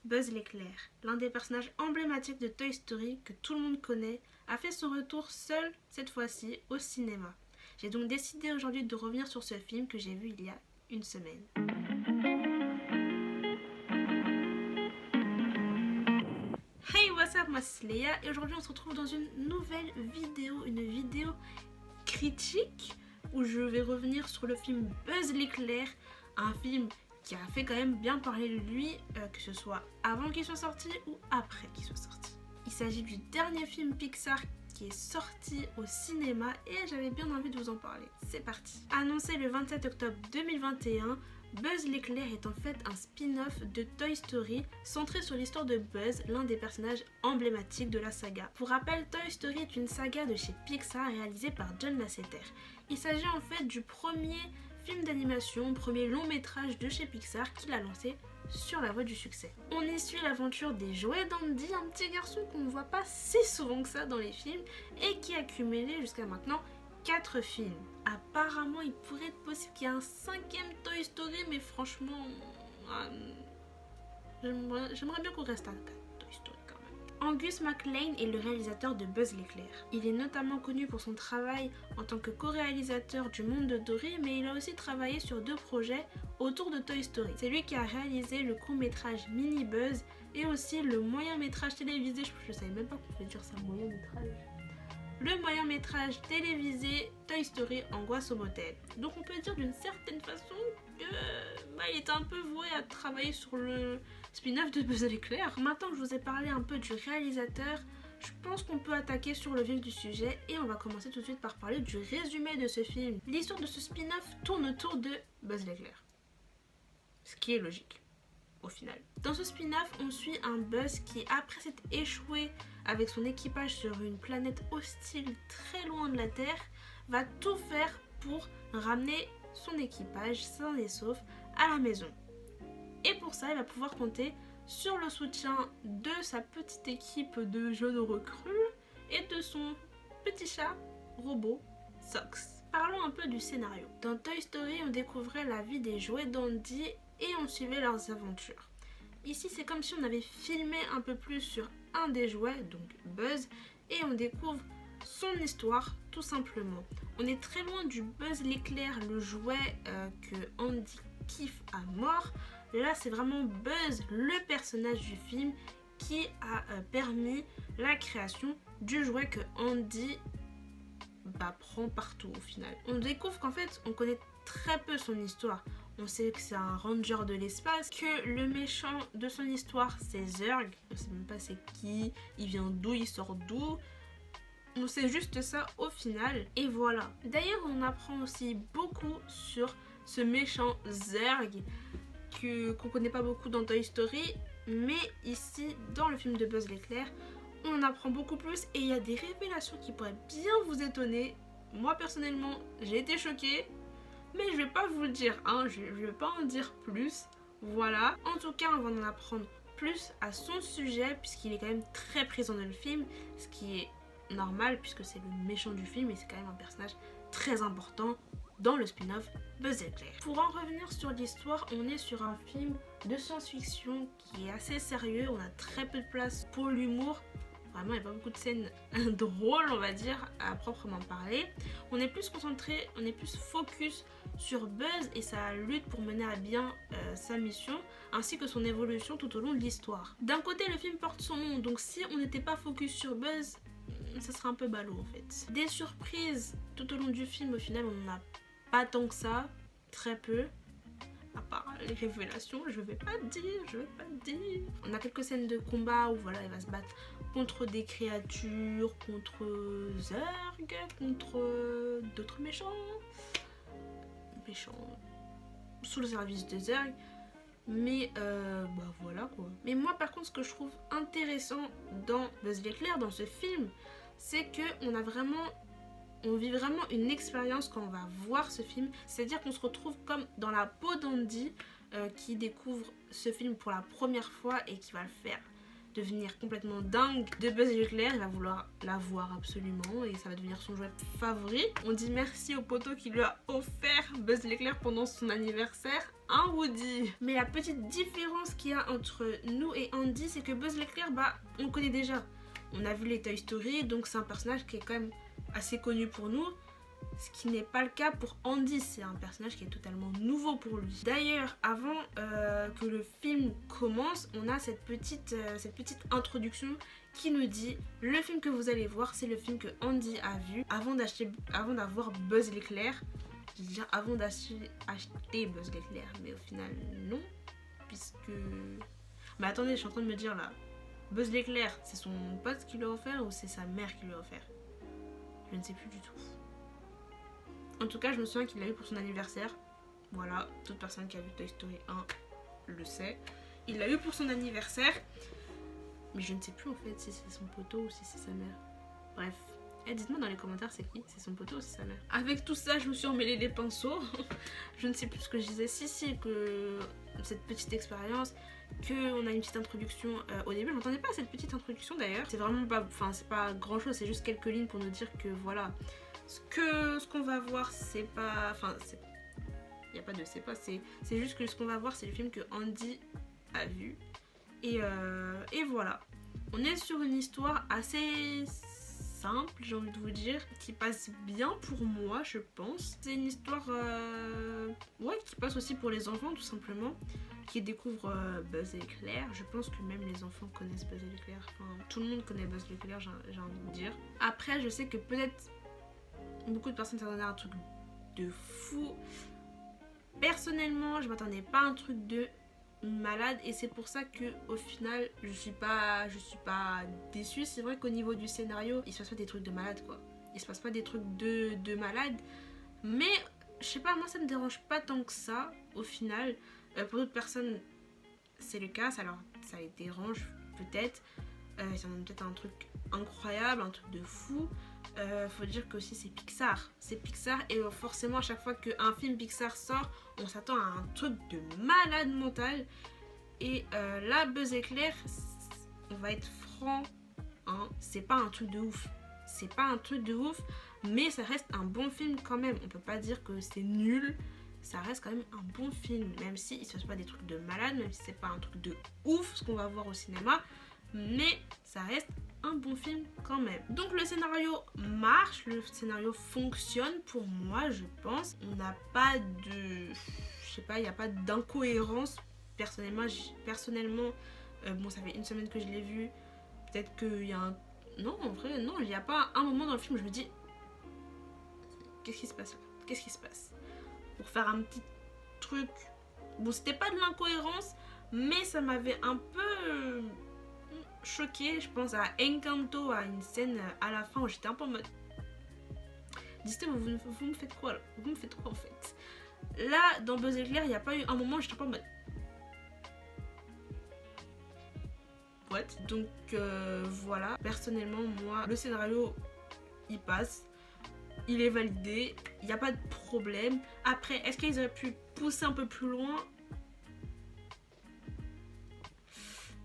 Buzz l'éclair, l'un des personnages emblématiques de Toy Story que tout le monde connaît, a fait son retour seul, cette fois-ci, au cinéma. J'ai donc décidé aujourd'hui de revenir sur ce film que j'ai vu il y a une semaine. Hey, what's up, moi c'est Léa et aujourd'hui on se retrouve dans une nouvelle vidéo, une vidéo critique où je vais revenir sur le film Buzz l'éclair, un film qui a fait quand même bien parler de lui, que ce soit avant qu'il soit sorti ou après qu'il soit sorti. Il s'agit du dernier film Pixar qui est sorti au cinéma et j'avais bien envie de vous en parler. C'est parti. Annoncé le 27 octobre 2021, Buzz l'éclair est en fait un spin-off de Toy Story centré sur l'histoire de Buzz, l'un des personnages emblématiques de la saga. Pour rappel, Toy Story est une saga de chez Pixar réalisée par John Lasseter. Il s'agit en fait du premier film d'animation, premier long métrage de chez Pixar qu'il a lancé sur la voie du succès. On y suit l'aventure des jouets d'Andy, un petit garçon qu'on ne voit pas si souvent que ça dans les films et qui a cumulé jusqu'à maintenant 4 films. Apparemment, il pourrait être possible qu'il y ait un 5e Toy Story, mais franchement, j'aimerais bien qu'on reste à 4 Toy Story quand même. Angus MacLane est le réalisateur de Buzz l'éclair. Il est notamment connu pour son travail en tant que co-réalisateur du Monde de Dory, mais il a aussi travaillé sur 2 projets autour de Toy Story. C'est lui qui a réalisé le court-métrage Mini Buzz et aussi le moyen-métrage télévisé, je savais même pas qu'on pouvait dire ça, moyen-métrage. Le moyen-métrage télévisé Toy Story Angoisse au motel. Donc on peut dire d'une certaine façon que il était un peu voué à travailler sur le spin-off de Buzz l'éclair. Maintenant que je vous ai parlé un peu du réalisateur, je pense qu'on peut attaquer sur le vif du sujet et on va commencer tout de suite par parler du résumé de ce film. L'histoire de ce spin-off tourne autour de Buzz l'éclair. Ce qui est logique, au final. Dans ce spin-off, on suit un Buzz qui, après s'être échoué avec son équipage sur une planète hostile très loin de la Terre, va tout faire pour ramener son équipage sain et sauf à la maison. Et pour ça, il va pouvoir compter sur le soutien de sa petite équipe de jeunes recrues et de son petit chat robot, Sox. Parlons un peu du scénario. Dans Toy Story, on découvrait la vie des jouets d'Andy et on suivait leurs aventures. Ici, c'est comme si on avait filmé un peu plus sur un des jouets, donc Buzz, et on découvre son histoire tout simplement. On est très loin du Buzz l'éclair, le jouet que Andy kiffe à mort. Là, c'est vraiment Buzz, le personnage du film, qui a permis la création du jouet que Andy prend partout au final. On découvre qu'en fait, on connaît très peu son histoire. On sait que c'est un ranger de l'espace, que le méchant de son histoire c'est Zurg, on sait même pas c'est qui, il vient d'où, il sort d'où. On sait juste ça au final, et voilà. D'ailleurs, on apprend aussi beaucoup sur ce méchant Zurg, qu'on connaît pas beaucoup dans Toy Story, mais ici, dans le film de Buzz l'éclair, on en apprend beaucoup plus, et il y a des révélations qui pourraient bien vous étonner. Moi, personnellement, j'ai été choquée. Mais je vais pas vous le dire, je vais pas en dire plus, voilà. En tout cas, on va en apprendre plus à son sujet, puisqu'il est quand même très présent dans le film, ce qui est normal, puisque c'est le méchant du film, et c'est quand même un personnage très important dans le spin-off Buzz l'éclair. Pour en revenir sur l'histoire, on est sur un film de science-fiction qui est assez sérieux, on a très peu de place pour l'humour. Vraiment, il n'y a pas beaucoup de scènes drôles, on va dire, à proprement parler. On est plus concentré, on est plus focus sur Buzz et sa lutte pour mener à bien sa mission, ainsi que son évolution tout au long de l'histoire. D'un côté, le film porte son nom, donc si on n'était pas focus sur Buzz, ça serait un peu ballot en fait. Des surprises tout au long du film, au final, on n'en a pas tant que ça, très peu. À part les révélations, je vais pas dire. On a quelques scènes de combat où voilà, il va se battre contre des créatures, contre Zurg, contre d'autres méchants sous le service de Zurg. Mais voilà quoi. Mais moi par contre, ce que je trouve intéressant dans Buzz l'éclair, dans ce film, c'est que on vit vraiment une expérience quand on va voir ce film. C'est-à-dire qu'on se retrouve comme dans la peau d'Andy qui découvre ce film pour la première fois et qui va le faire devenir complètement dingue de Buzz l'éclair. Il va vouloir la voir absolument et ça va devenir son jouet favori. On dit merci au poteau qui lui a offert Buzz l'éclair pendant son anniversaire. un Woody. Mais la petite différence qu'il y a entre nous et Andy, c'est que Buzz l'éclair, on le connaît déjà. On a vu les Toy Story, donc c'est un personnage qui est quand même assez connu pour nous. Ce qui n'est pas le cas pour Andy, c'est un personnage qui est totalement nouveau pour lui. D'ailleurs, avant que le film commence, on a cette petite introduction qui nous dit le film que vous allez voir, c'est le film que Andy a vu avant d'avoir Buzz l'éclair. Je veux dire avant d'acheter Buzz l'éclair, mais au final non, puisque... Mais attendez, je suis en train de me dire là, Buzz l'éclair, c'est son pote qui lui a offert ou c'est sa mère qui lui a offert? Je ne sais plus du tout. En tout cas, je me souviens qu'il l'a eu pour son anniversaire. Voilà, toute personne qui a vu Toy Story 1 le sait. Il l'a eu pour son anniversaire. Mais je ne sais plus en fait si c'est son poteau ou si c'est sa mère. Bref. Dites-moi dans les commentaires c'est qui? C'est son poteau ou c'est sa mère? Avec tout ça, je me suis emmêlé les pinceaux. Je ne sais plus ce que je disais. Si, que cette petite expérience, qu'on a une petite introduction au début. Je m'attendais pas à cette petite introduction d'ailleurs. C'est vraiment pas... Enfin, c'est pas grand chose. C'est juste quelques lignes pour nous dire que voilà... Ce qu'on va voir, c'est pas... Enfin, il n'y a pas de c'est pas, c'est juste que ce qu'on va voir, c'est le film que Andy a vu. Et voilà. On est sur une histoire assez simple, j'ai envie de vous dire, qui passe bien pour moi, je pense. C'est une histoire qui passe aussi pour les enfants, tout simplement, qui découvrent Buzz l'éclair. Je pense que même les enfants connaissent Buzz l'éclair. Enfin, tout le monde connaît Buzz l'éclair, j'ai envie de dire. Après, je sais que peut-être beaucoup de personnes s'attendaient à un truc de fou. Personnellement, je m'attendais pas à un truc de malade et c'est pour ça que au final, je suis pas déçue. C'est vrai qu'au niveau du scénario, il se passe pas des trucs de malade quoi. Il se passe pas des trucs de malade, mais je sais pas, moi ça me dérange pas tant que ça au final. Pour d'autres personnes, c'est le cas, ça les dérange peut-être. Ils en ont peut-être un truc incroyable, un truc de fou. Faut dire que aussi c'est Pixar. C'est Pixar et forcément à chaque fois qu'un film Pixar sort, on s'attend à un truc de malade mental. Et là, Buzz l'éclair, on va être franc, hein, c'est pas un truc de ouf. C'est pas un truc de ouf, mais ça reste un bon film quand même. On peut pas dire que c'est nul. Ça reste quand même un bon film, même si il se passe pas des trucs de malade, même si c'est pas un truc de ouf ce qu'on va voir au cinéma. Mais ça reste un bon film quand même. Donc le scénario marche, le scénario fonctionne pour moi, je pense. On n'a pas de... Je sais pas, il n'y a pas d'incohérence. Personnellement, bon ça fait une semaine que je l'ai vu. Peut-être qu'il y a un... Non, en vrai, non, il n'y a pas un moment dans le film où je me dis... Qu'est-ce qui se passe là? Qu'est-ce qui se passe? Pour faire un petit truc... Bon, c'était pas de l'incohérence, mais ça m'avait un peu... choquée. Je pense à Encanto, à une scène à la fin où j'étais un peu en mode Disney, vous me faites quoi là? Vous me faites quoi en fait? Là dans Buzz l'éclair, il n'y a pas eu un moment où j'étais un peu en mode what? Donc voilà, personnellement moi le scénario il passe, il est validé, il n'y a pas de problème. Après, est-ce qu'ils auraient pu pousser un peu plus loin?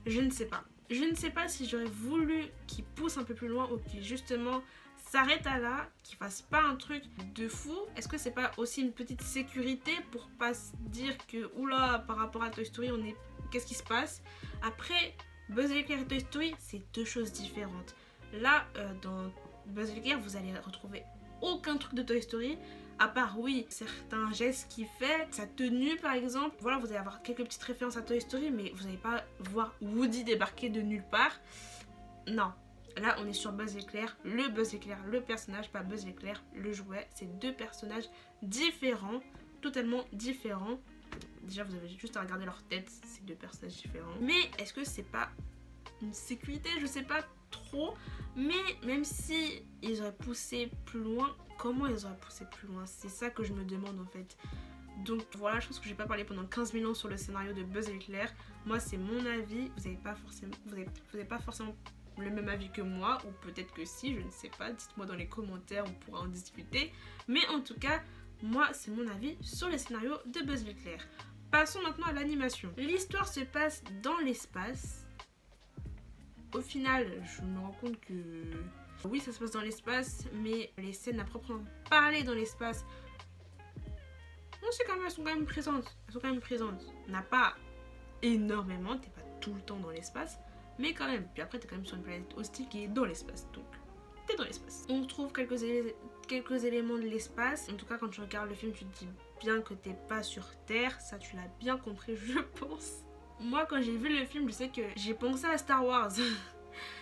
Je ne sais pas. Je ne sais pas si j'aurais voulu qu'il pousse un peu plus loin ou qu'il justement s'arrête à là, qu'il fasse pas un truc de fou. Est-ce que c'est pas aussi une petite sécurité pour pas se dire que oula par rapport à Toy Story on est... Qu'est-ce qui se passe? Après, Buzz l'éclair et Toy Story c'est deux choses différentes. Là dans Buzz l'éclair vous allez retrouver aucun truc de Toy Story. À part, oui, certains gestes qu'il fait, sa tenue par exemple. Voilà, vous allez avoir quelques petites références à Toy Story, mais vous n'allez pas voir Woody débarquer de nulle part. Non, là on est sur Buzz l'éclair, le personnage, pas Buzz l'éclair, le jouet. C'est deux personnages différents, totalement différents. Déjà, vous avez juste à regarder leur tête, c'est deux personnages différents. Mais est-ce que c'est pas une sécurité? Je sais pas trop. Mais même si ils auraient poussé plus loin, comment ils auraient poussé plus loin? C'est ça que je me demande en fait. Donc voilà, je pense que j'ai pas parlé pendant 15 000 ans sur le scénario de Buzz l'éclair. Moi c'est mon avis, vous n'avez pas forcément le même avis que moi, ou peut-être que si, je ne sais pas, dites-moi dans les commentaires, on pourra en discuter. Mais en tout cas, moi c'est mon avis sur le scénario de Buzz l'éclair. Passons maintenant à l'animation. L'histoire se passe dans l'espace. Au final, je me rends compte que oui, ça se passe dans l'espace, mais les scènes à proprement parler dans l'espace, Non, c'est quand même, elles sont quand même présentes. Elles sont quand même présentes. On n'a pas énormément, t'es pas tout le temps dans l'espace, mais quand même. Puis après, t'es quand même sur une planète hostile qui est dans l'espace, donc t'es dans l'espace. On retrouve quelques éléments de l'espace. En tout cas, quand tu regardes le film, tu te dis bien que t'es pas sur Terre. Ça, tu l'as bien compris, je pense. Moi, quand j'ai vu le film, je sais que j'ai pensé à Star Wars.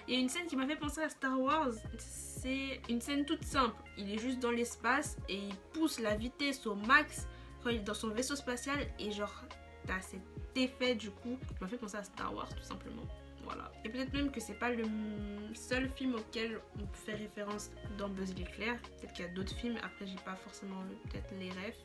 Il y a une scène qui m'a fait penser à Star Wars. C'est une scène toute simple. Il est juste dans l'espace et il pousse la vitesse au max quand il est dans son vaisseau spatial. Et genre, t'as cet effet du coup qui m'a fait penser à Star Wars tout simplement. Voilà. Et peut-être même que c'est pas le seul film auquel on fait référence dans Buzz l'éclair. Peut-être qu'il y a d'autres films. Après, j'ai pas forcément peut-être les refs.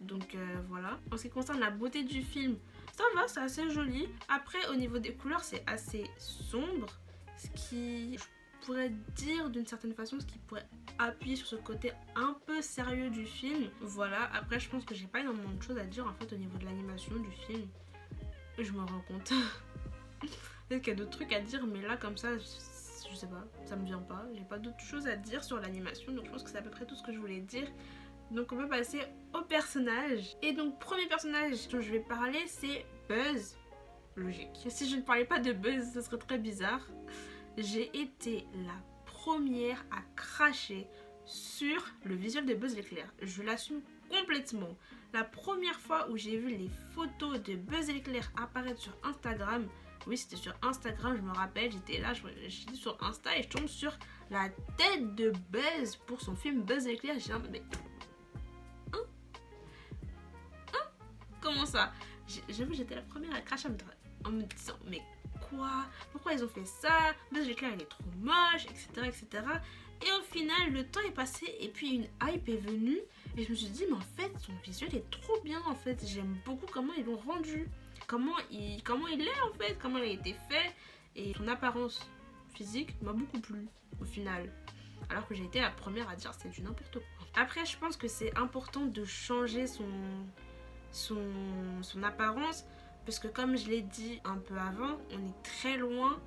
Donc voilà. En ce qui concerne la beauté du film, ça va, c'est assez joli. Après, au niveau des couleurs, c'est assez sombre. Ce qui, je pourrais dire d'une certaine façon, ce qui pourrait appuyer sur ce côté un peu sérieux du film. Voilà. Après, je pense que j'ai pas énormément de choses à dire en fait au niveau de l'animation du film. Je me rends compte. Peut-être qu'il y a d'autres trucs à dire, mais là, comme ça, je sais pas, ça me vient pas. J'ai pas d'autres choses à dire sur l'animation, donc je pense que c'est à peu près tout ce que je voulais dire. Donc on peut passer au personnage. Et donc premier personnage dont je vais parler, c'est Buzz. Logique. Si je ne parlais pas de Buzz, ce serait très bizarre. J'ai été la première à cracher sur le visuel de Buzz l'éclair. Je l'assume complètement. La première fois où j'ai vu les photos de Buzz l'éclair apparaître sur Instagram, oui, c'était sur Instagram, je me rappelle, j'étais là, j'étais sur Insta et je tombe sur la tête de Buzz pour son film Buzz l'éclair. J'ai dit, mais comment ça? J'avoue, j'étais la première à cracher en me disant, mais quoi? Pourquoi ils ont fait ça? Buzz l'éclair, il est trop moche, etc., etc. Et au final, le temps est passé et puis une hype est venue. Et je me suis dit, mais en fait, son visuel est trop bien, en fait. J'aime beaucoup comment ils l'ont rendu. Comment il est, en fait. Comment il a été fait. Et son apparence physique m'a beaucoup plu, au final. Alors que j'ai été la première à dire, c'est du n'importe quoi. Après, je pense que c'est important de changer son apparence. Parce que comme je l'ai dit un peu avant, on est très loin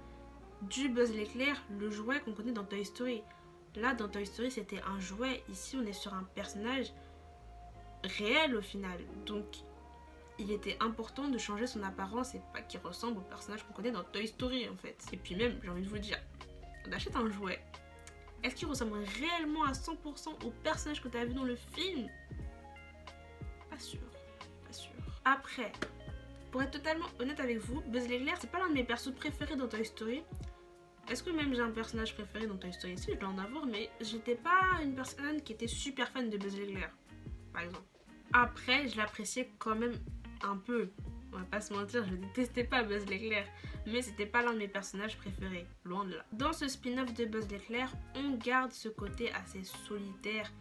du Buzz l'éclair, le jouet qu'on connaît dans Toy Story. Là, dans Toy Story, c'était un jouet. Ici, on est sur un personnage réel au final. Donc, il était important de changer son apparence et pas qu'il ressemble au personnage qu'on connaît dans Toy Story, en fait. Et puis même, j'ai envie de vous dire, on achète un jouet. Est-ce qu'il ressemble réellement à 100% au personnage que tu as vu dans le film? Pas sûr. Pas sûr. Après, pour être totalement honnête avec vous, Buzz l'éclair, c'est pas l'un de mes persos préférés dans Toy Story. Est-ce que même j'ai un personnage préféré dans Toy Story? Si, je dois en avoir, mais j'étais pas une personne qui était super fan de Buzz l'éclair, par exemple. Après, je l'appréciais quand même un peu. On va pas se mentir, je détestais pas Buzz l'éclair, mais c'était pas l'un de mes personnages préférés, loin de là. Dans ce spin-off de Buzz l'éclair, on garde ce côté assez solitaire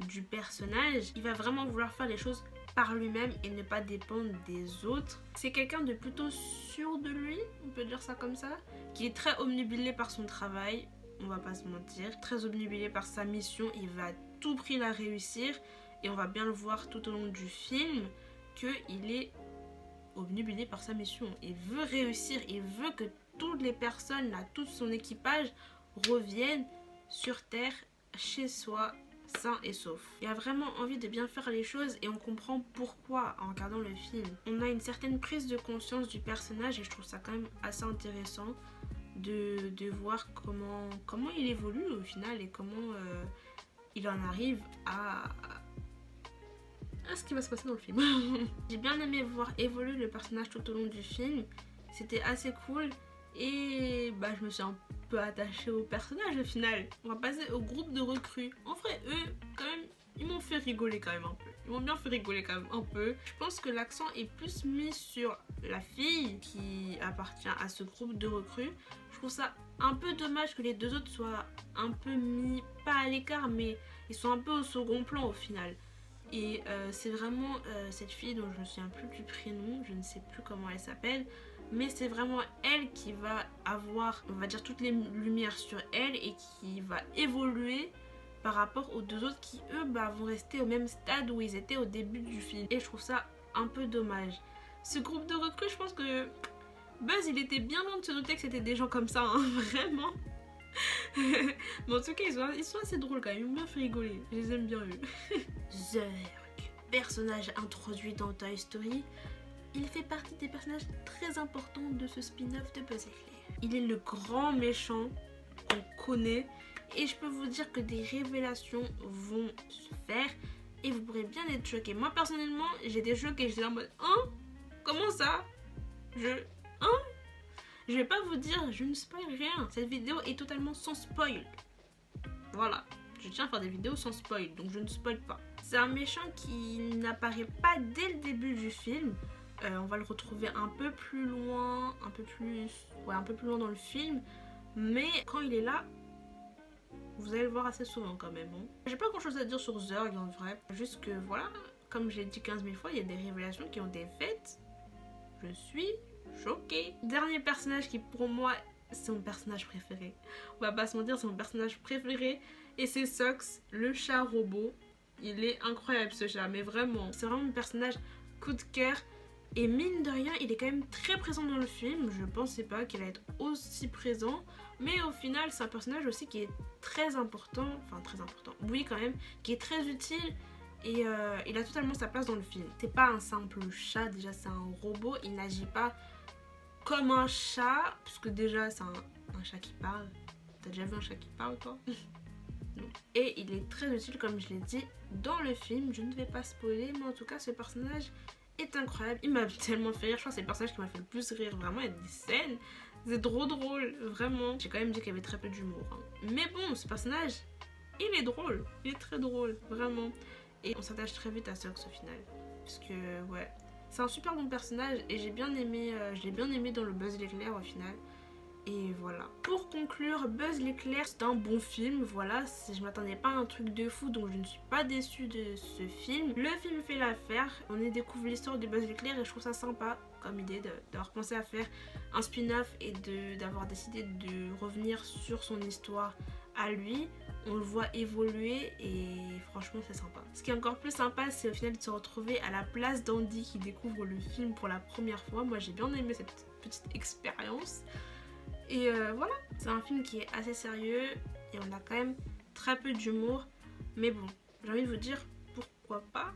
du personnage. Il va vraiment vouloir faire les choses par lui-même et ne pas dépendre des autres. C'est quelqu'un de plutôt sûr de lui, on peut dire ça comme ça, qui est très obnubilé par son travail, on va pas se mentir, très obnubilé par sa mission, il va à tout prix la réussir et on va bien le voir tout au long du film qu'il est obnubilé par sa mission. Il veut réussir, il veut que toutes les personnes, là, tout son équipage reviennent sur Terre, chez soi, sain et sauf. Il a vraiment envie de bien faire les choses et on comprend pourquoi en regardant le film. On a une certaine prise de conscience du personnage et je trouve ça quand même assez intéressant de voir comment il évolue au final et comment il en arrive à ce qui va se passer dans le film. J'ai bien aimé voir évoluer le personnage tout au long du film. C'était assez cool et je me suis un peu attachée au personnage au final. On va passer au groupe de recrues. En vrai, eux, quand même, ils m'ont fait rigoler quand même un peu. Ils m'ont bien fait rigoler quand même un peu. Je pense que l'accent est plus mis sur la fille qui appartient à ce groupe de recrues. Je trouve ça un peu dommage que les deux autres soient un peu mis, pas à l'écart, mais ils sont un peu au second plan au final. Et c'est vraiment cette fille dont je ne me souviens plus du prénom, je ne sais plus comment elle s'appelle, mais c'est vraiment elle qui va avoir, on va dire, toutes les lumières sur elle et qui va évoluer par rapport aux deux autres qui, eux, vont rester au même stade où ils étaient au début du film. Et je trouve ça un peu dommage. Ce groupe de recrues, je pense que Buzz, il était bien loin de se douter que c'était des gens comme ça, hein, vraiment. Mais en tout cas, ils sont assez drôles quand même, ils m'ont bien fait rigoler, je les aime bien eux. Zurg. personnage introduit dans Toy Story. Il fait partie des personnages très importants de ce spin-off de Buzz l'éclair. Il est le grand méchant qu'on connaît et je peux vous dire que des révélations vont se faire et vous pourrez bien être choqués. Moi personnellement, j'étais choquée, j'étais en mode hein? Comment ça? Je vais pas vous dire, je ne spoil rien. Cette vidéo est totalement sans spoil. Voilà, je tiens à faire des vidéos sans spoil, donc je ne spoil pas. C'est un méchant qui n'apparaît pas dès le début du film. On va le retrouver un peu plus loin, un peu plus loin dans le film. Mais quand il est là, vous allez le voir assez souvent quand même. Hein. J'ai pas grand chose à dire sur Zurg en vrai. Juste que voilà, comme j'ai dit 15 000 fois, il y a des révélations qui ont été faites. Je suis choquée. Dernier personnage qui pour moi, c'est mon personnage préféré. On va pas se mentir, c'est mon personnage préféré. Et c'est Sox, le chat robot. Il est incroyable ce chat, mais vraiment. C'est vraiment mon personnage coup de cœur. Et mine de rien, il est quand même très présent dans le film. Je pensais pas qu'il allait être aussi présent. Mais au final, c'est un personnage aussi qui est très important. Enfin, très important. Oui, quand même. Qui est très utile. Et il a totalement sa place dans le film. C'est pas un simple chat. Déjà, c'est un robot. Il n'agit pas comme un chat. Puisque déjà, c'est un chat qui parle. T'as déjà vu un chat qui parle, toi? Non. Et il est très utile, comme je l'ai dit, dans le film. Je ne vais pas spoiler. Mais en tout cas, ce personnage est incroyable, il m'a tellement fait rire, je crois que c'est le personnage qui m'a fait le plus rire, vraiment il y a des scènes, c'est trop drôle, vraiment. J'ai quand même dit qu'il y avait très peu d'humour, hein. Mais bon, ce personnage, il est drôle, il est très drôle, vraiment. Et on s'attache très vite à Sox au final, parce que ouais, c'est un super bon personnage et j'ai bien aimé, je l'ai bien aimé dans le Buzz l'éclair au final. Et voilà. Pour conclure, Buzz l'éclair, c'est un bon film, voilà. Je m'attendais pas à un truc de fou, donc je ne suis pas déçue de ce film. Le film fait l'affaire. On y découvre l'histoire de Buzz l'éclair et je trouve ça sympa comme idée d'avoir pensé à faire un spin-off et d'avoir décidé de revenir sur son histoire à lui. On le voit évoluer et franchement c'est sympa. Ce qui est encore plus sympa, c'est au final de se retrouver à la place d'Andy qui découvre le film pour la première fois. Moi j'ai bien aimé cette petite expérience. Et voilà, c'est un film qui est assez sérieux et on a quand même très peu d'humour. Mais bon, j'ai envie de vous dire pourquoi pas.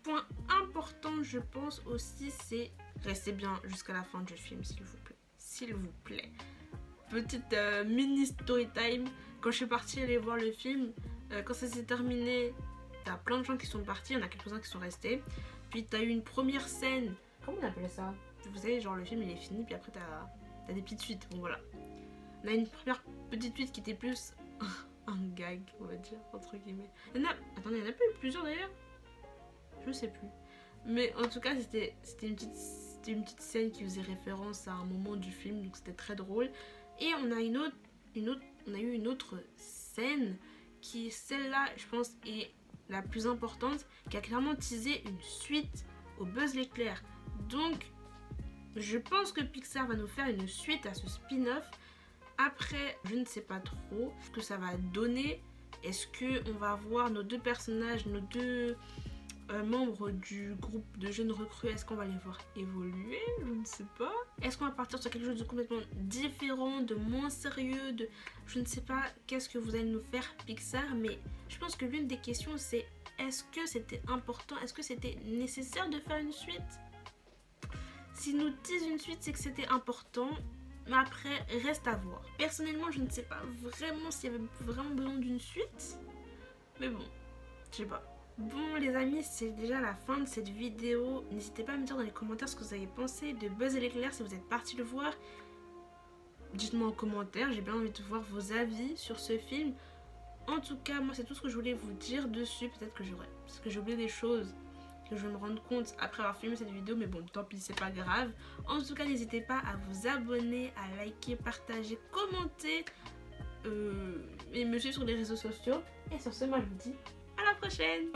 Point important, je pense aussi, c'est restez bien jusqu'à la fin du film, s'il vous plaît. S'il vous plaît. Petite mini story time. Quand je suis partie aller voir le film, quand ça s'est terminé, t'as plein de gens qui sont partis, il y en a quelques-uns qui sont restés. Puis t'as eu une première scène. Comment on appelle ça? Vous savez, genre le film il est fini, puis après t'as des petites suites, bon voilà. On a une première petite suite qui était plus un gag, on va dire, entre guillemets. Attendez, il y en a pas eu plusieurs d'ailleurs? Je sais plus. Mais en tout cas, c'était une petite scène qui faisait référence à un moment du film, donc c'était très drôle. Et on a on a eu une autre scène qui, celle-là, je pense, est la plus importante, qui a clairement teasé une suite au Buzz l'éclair. Donc, je pense que Pixar va nous faire une suite à ce spin-off. Après, je ne sais pas trop ce que ça va donner. Est-ce qu'on va voir nos deux personnages, nos deux membres du groupe de jeunes recrues, est-ce qu'on va les voir évoluer? Je ne sais pas. Est-ce qu'on va partir sur quelque chose de complètement différent, de moins sérieux, de... Je ne sais pas qu'est-ce que vous allez nous faire Pixar, mais je pense que l'une des questions c'est est-ce que c'était important, est-ce que c'était nécessaire de faire une suite? Si nous disent une suite, c'est que c'était important, mais après, reste à voir. Personnellement, je ne sais pas vraiment s'il y avait vraiment besoin d'une suite, mais bon, je sais pas. Bon les amis, c'est déjà la fin de cette vidéo. N'hésitez pas à me dire dans les commentaires ce que vous avez pensé de Buzz l'éclair si vous êtes partis le voir. Dites-moi en commentaire, j'ai bien envie de voir vos avis sur ce film. En tout cas, moi c'est tout ce que je voulais vous dire dessus. Peut-être que parce que j'ai oublié des choses que je vais me rendre compte après avoir filmé cette vidéo, mais bon, tant pis, c'est pas grave. En tout cas, n'hésitez pas à vous abonner, à liker, partager, commenter et me suivre sur les réseaux sociaux. Et sur ce, moi je vous dis à la prochaine.